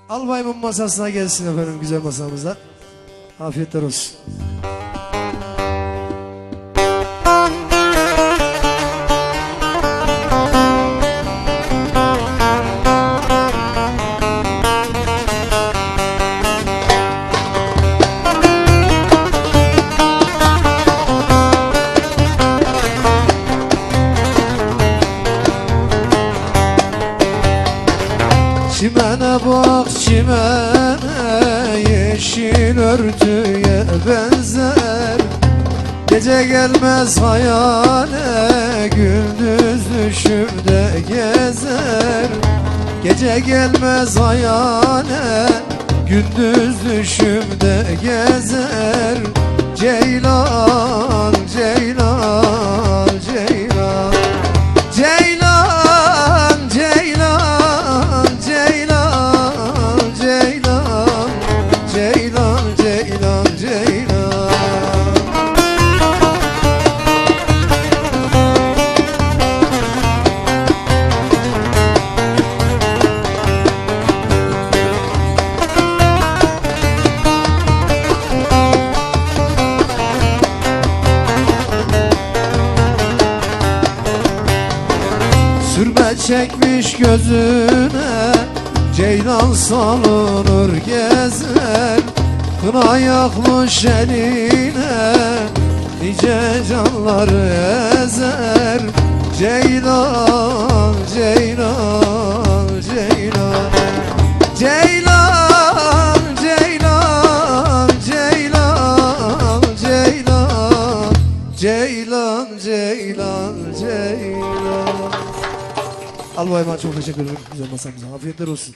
Albayımın masasına gelsin efendim, güzel masamıza. Afiyetler olsun. Çimene bak çimene, yeşil örtüye benzer. Gece gelmez hayale, gündüz düşümde gezer. Gece gelmez hayale, gündüz düşümde gezer. Ceylan, Ceylan, Ceylan, Ceylan, Ceylan, Ceylan, Ceylan, Ceylan, Ceylan, Ceylan. Sürme çekmiş gözüne, ceylan salınır gezer. Kına yakmış eline, nice canları ezer. Ceylan, Ceylan, Ceylan, Ceylan, Ceylan, Ceylan, Ceylan, Ceylan, Ceylan, Ceylan. Albayıma çok teşekkür ederim, güzel masamıza. Afiyetler olsun.